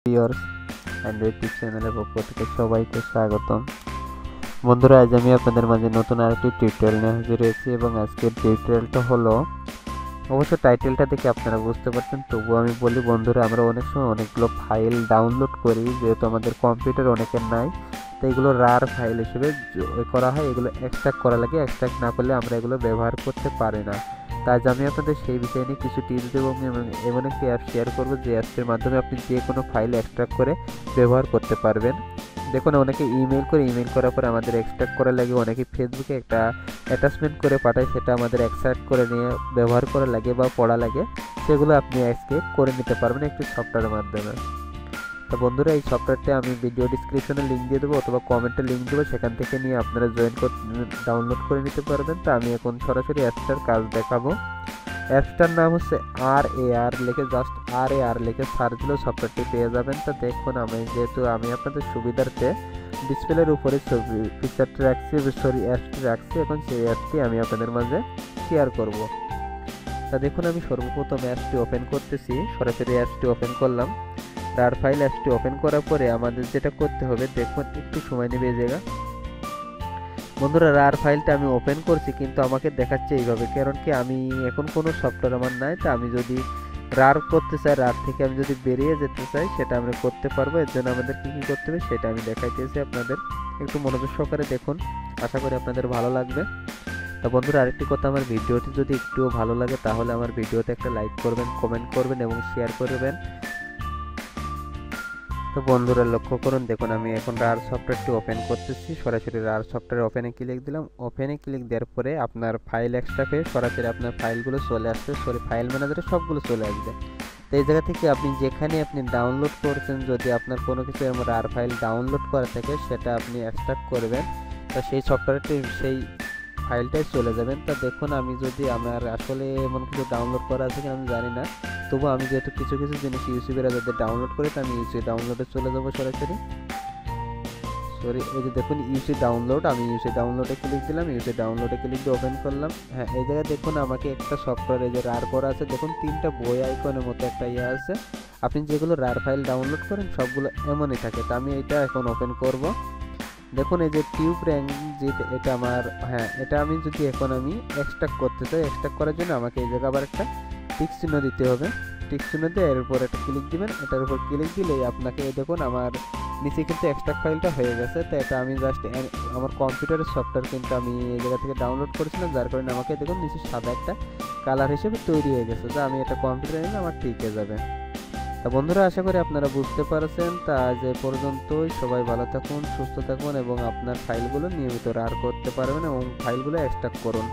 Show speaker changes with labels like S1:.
S1: Viewers Android tips চ্যানেলের পক্ষ থেকে সবাইকে স্বাগতম। বন্ধুরা, আজ আমি আপনাদের মাঝে নতুন আরেকটি টিউটোরিয়াল নিয়ে হাজির হয়েছি এবং আজকের টিউটোরিয়ালটা হলো, অবশ্য টাইটেলটা দেখে আপনারা বুঝতে পারছেন, তবুও আমি বলি বন্ধুরা, আমরা অনেক সময় অনেকগুলো ফাইল ডাউনলোড করি, যেহেতু আমাদের কম্পিউটার অনেকের নাই, তো এগুলো রার ফাইল হিসেবে করা হয়। এগুলো এক্সট্রাক্ট করা লাগে, এক্সট্রাক্ট না করলে আমরা এগুলো ব্যবহার করতে পারি না। তাই আমি আপনাদের সেই বিষয় নিয়ে কিছু টিপস দেবো এবং এমন একটি অ্যাপ শেয়ার করবো যে অ্যাপসের মাধ্যমে আপনি যে কোনো ফাইল এক্সট্রাক্ট করে ব্যবহার করতে পারবেন। দেখুন, অনেকে ইমেল করার পরে আমাদের এক্সট্রাক্ট করা লাগে, অনেকে ফেসবুকে একটা অ্যাটাচমেন্ট করে পাঠায়, সেটা আমাদের এক্সট্রাক্ট করে নিয়ে ব্যবহার করা লাগে বা পড়া লাগে, সেগুলো আপনি আজকে করে নিতে পারবেন একটি সফটওয়্যারের মাধ্যমে। তো বন্ধুরা, এই সফটওয়্যারটা আমি ভিডিও ডিসক্রিপশনে লিঙ্ক দিয়ে দেবো অথবা কমেন্টে লিঙ্ক দেবো, সেখান থেকে নিয়ে আপনারা ডাউনলোড করে নিতে পারবেন। তো আমি এখন সরাসরি অ্যাপসটার কাজ দেখাবো। অ্যাপসটার নাম হচ্ছে RAR, লিখে জাস্ট RAR লিখে সার্চ দিলেও সফটওয়্যারটি পেয়ে যাবেন। তো দেখুন, আমি আপনাদের সুবিধার্থে ডিসপ্লের উপরে ছবি পিকচারটি রাখছি, অ্যাপসটি রাখছি। এখন সেই অ্যাপটি আমি আপনাদের মাঝে শেয়ার করব। তা দেখুন, আমি সর্বপ্রথম অ্যাপসটি ওপেন করতেছি, সরাসরি অ্যাপসটি ওপেন করলাম। রার ফাইল অ্যাপসটি ওপেন করার পরে আমাদের যেটা করতে হবে, দেখুন একটু সময় নেবে এই জায়গা। বন্ধুরা, রার ফাইলটা আমি ওপেন করছি, কিন্তু আমাকে দেখাচ্ছে এইভাবে, কারণ কি আমি এখন কোনো সফটওয়্যার আমার নাই। তো আমি যদি রার করতে চাই, রার থেকে আমি যদি বেরিয়ে যেতে চাই, সেটা আমরা করতে পারবো। এর জন্য আমাদের কী কী করতে হবে সেটা আমি দেখাইতেছি আপনাদের, একটু মনোযোগ সহকারে দেখুন, আশা করি আপনাদের ভালো লাগবে। তো বন্ধুরা, আরেকটি কথা, আমার ভিডিওটি যদি একটুও ভালো লাগে তাহলে আমার ভিডিওতে একটা লাইক করবেন, কমেন্ট করবেন এবং শেয়ার করবেন। তো বন্ধুরা, লক্ষ্য করুন, দেখুন আমি এখন রার সফটওয়্যারটি ওপেন করতেছি, সরাসরি রার সফটওয়্যার ওপেনে ক্লিক দিলাম। ওপেনে ক্লিক দেওয়ার পরে আপনার ফাইল এক্সট্রাক্ট হয়ে সরাসরি আপনার ফাইলগুলো চলে আসবে, ফাইল ম্যানেজারে সবগুলো চলে আসবে। তো এই জায়গা থেকে আপনি যেখানে আপনি ডাউনলোড করছেন, যদি আপনার কোনো কিছু এমন রার ফাইল ডাউনলোড করা থাকে, সেটা আপনি এক্সট্রাক্ট করবেন, তো সেই সফটওয়্যারটি সেই ফাইলটাই চলে যাবেন। তা দেখুন, আমি যদি আমার আসলে এমন কিছু ডাউনলোড করা আছে কিনা আমি জানি না, তবু আমি যেহেতু কিছু কিছু জিনিস ইউটিউবের যাদের ডাউনলোড করি, তো আমি ইউসি ডাউনলোডে চলে যাবো সরাসরি। এই যে দেখুন ইউসি ডাউনলোড, আমি ইউসি ডাউনলোডে ক্লিক দিলাম, ইউসি ডাউনলোডে ক্লিক দিয়ে ওপেন করলাম। হ্যাঁ, এই জায়গায় দেখুন আমাকে একটা সফটওয়্যার, এই যে রার করা আছে, দেখুন তিনটা বই আইকনের মতো একটা ইয়ে আছে। আপনি যেগুলো রার ফাইল ডাউনলোড করেন সবগুলো এমনই থাকে। তো আমি এটা এখন ওপেন করব। দেখুন, এই যে টিউব র্যাঙ্ক, এটা আমার, হ্যাঁ, এটা আমি যদি এখন আমি এক্সট্রাক্ট করতে চাই, এক্সট্রাক্ট করার জন্য আমাকে এই জায়গায় আবার একটা টিক চিহ্ন দিতে হবে। টিক চিহ্ন দিয়ে এর উপর একটা ক্লিক দিবেন, এটার উপর ক্লিক দিলেই আপনাকে দেখুন আমার নিচে কিন্তু এক্সট্রাক্ট ফাইলটা হয়ে গেছে। তো এটা আমি জাস্ট আমার কম্পিউটারের সফটওয়্যার কিন্তু আমি এই জায়গা থেকে ডাউনলোড করেছিলাম, যার কারণে আমাকে দেখুন নিচে সাদা একটা কালার হিসেবে তৈরি হয়ে গেছে। তো আমি এটা কম্পিউটারে নিলে আমার ঠিক হয়ে যাবে। তা বন্ধুরা, আশা করি আপনারা বুঝতে পারছেন। তা আজ এ পর্যন্তই, সবাই ভালো থাকুন, সুস্থ থাকুন এবং আপনার ফাইলগুলো নিয়মিত রার করতে পারবেন এবং ফাইলগুলো এক্সট্রাক্ট করুন।